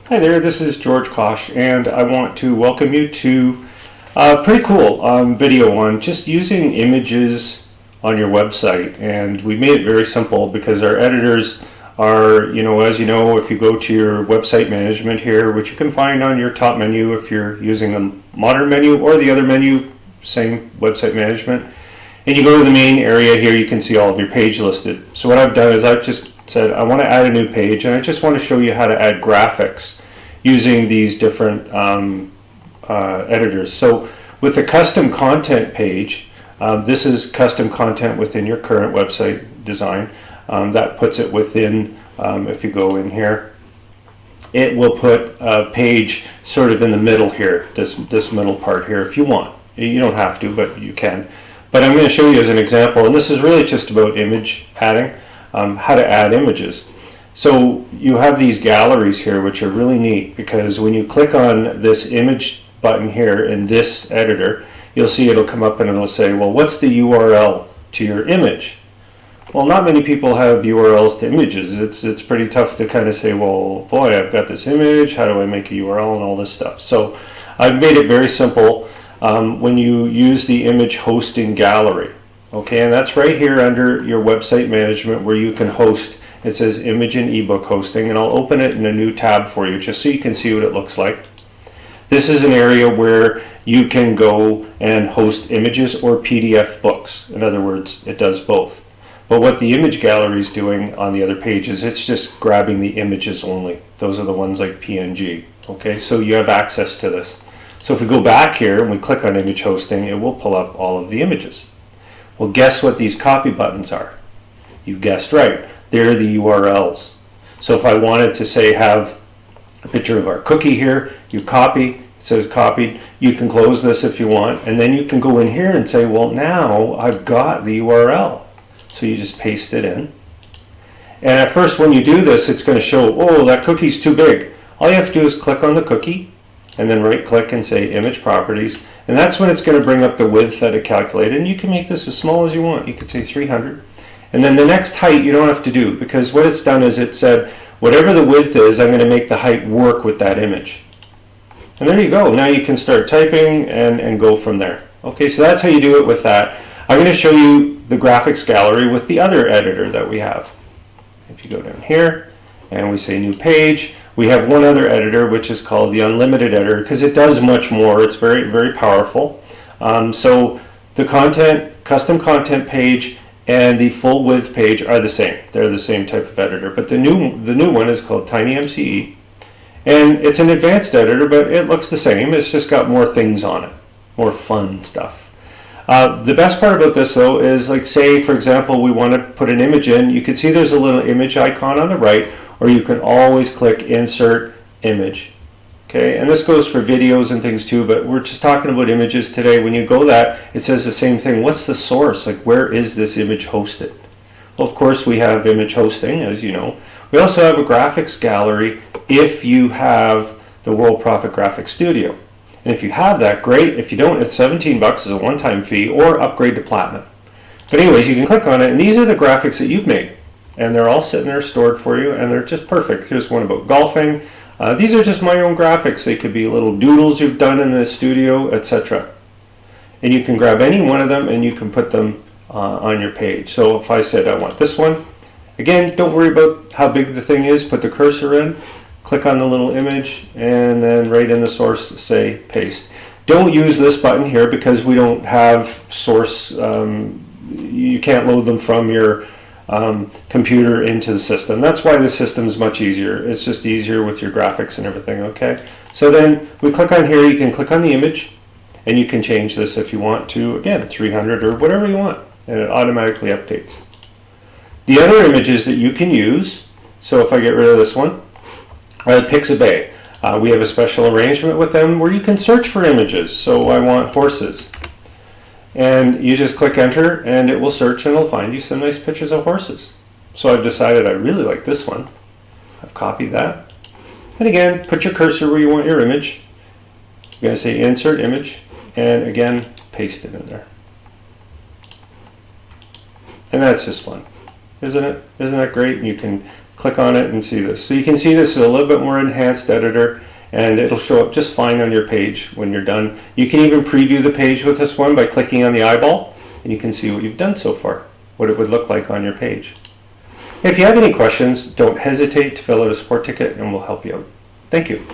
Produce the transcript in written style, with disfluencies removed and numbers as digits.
Hi there, this is George Kosh, and I want to welcome you to a pretty cool video on just using images on your website. And we made it very simple because our editors are, as you know, if you go to your website management here, which you can find on your top menu if you're using the modern menu or the other menu, same website management, and you go to the main area here, you can see all of your page listed. So what I've done is I've just said I want to add a new page, and I just want to show you how to add graphics using these different editors. So with the custom content page, this is custom content within your current website design. That puts it within, if you go in here, it will put a page sort of in the middle here, this middle part here if you want. You don't have to, but you can. But I'm going to show you as an example, and this is really just about image adding, how to add images. So you have these galleries here, which are really neat because when you click on this image button here in this editor, you'll see it'll come up and it'll say, well, what's the URL to your image? Well, not many people have URLs to images. It's pretty tough to kind of say, well, boy, I've got this image, how do I make a URL and all this stuff? So I've made it very simple when you use the image hosting gallery. Okay, and that's right here under your website management where you can host. It says image and ebook hosting, and I'll open it in a new tab for you just so you can see what it looks like. This is an area where you can go and host images or PDF books. In other words, it does both. But what the image gallery is doing on the other pages, it's just grabbing the images only. Those are the ones like PNG. Okay, so you have access to this. So if we go back here and we click on image hosting, it will pull up all of the images. Well, guess what these copy buttons are? You guessed right. They're the URLs. So if I wanted to say have a picture of our cookie here, you copy, it says copied. You can close this if you want, and then you can go in here and say, well, now I've got the URL. So you just paste it in. And at first when you do this, it's going to show, oh, that cookie's too big. All you have to do is click on the cookie and then right click and say image properties. And that's when it's going to bring up the width that it calculated. And you can make this as small as you want. You could say 300. And then the next height you don't have to do, because what it's done is it said, whatever the width is, I'm going to make the height work with that image. And there you go. Now you can start typing and go from there. Okay, so that's how you do it with that. I'm going to show you the graphics gallery with the other editor that we have. If you go down here and we say new page, we have one other editor which is called the unlimited editor because it does much more. It's very, very powerful. So the content, custom content page, and the full width page are the same. They're the same type of editor, but the new one is called TinyMCE, and it's an advanced editor, but it looks the same. It's just got more things on it, more fun stuff. The best part about this though is, like, say for example we want to put an image in. You can see there's a little image icon on the right, or you can always click insert image. Okay, and this goes for videos and things too, but we're just talking about images today. When you go that, it says the same thing. What's the source? Like, where is this image hosted? Well, of course, we have image hosting, as you know. We also have a graphics gallery if you have the Worldprofit Graphics Studio. And if you have that, great. If you don't, it's $17 as a one-time fee, or upgrade to Platinum. But anyways, you can click on it, and these are the graphics that you've made. And they're all sitting there stored for you, and they're just perfect. Here's one about golfing. These are just my own graphics. They could be little doodles you've done in the studio, etc. And you can grab any one of them and you can put them on your page. So if I said I want this one, again, don't worry about how big the thing is. Put the cursor in, click on the little image, and then right in the source say paste. Don't use this button here because we don't have source. You can't load them from your computer into the system. That's why the system is much easier. It's just easier with your graphics and everything. Okay, so then we click on here. You can click on the image and you can change this if you want to, again, 300 or whatever you want, and it automatically updates. The other images that you can use, so if I get rid of this one, Pixabay, we have a special arrangement with them where you can search for images. So I want horses. And you just click enter and it will search and it'll find you some nice pictures of horses. So I've decided I really like this one. I've copied that. And again, put your cursor where you want your image. You're going to say insert image, and again, paste it in there. And that's just fun, isn't it? Isn't that great? You can click on it and see this. So you can see this is a little bit more enhanced editor, and it'll show up just fine on your page when you're done. You can even preview the page with this one by clicking on the eyeball, and you can see what you've done so far, what it would look like on your page. If you have any questions, don't hesitate to fill out a support ticket and we'll help you out. Thank you.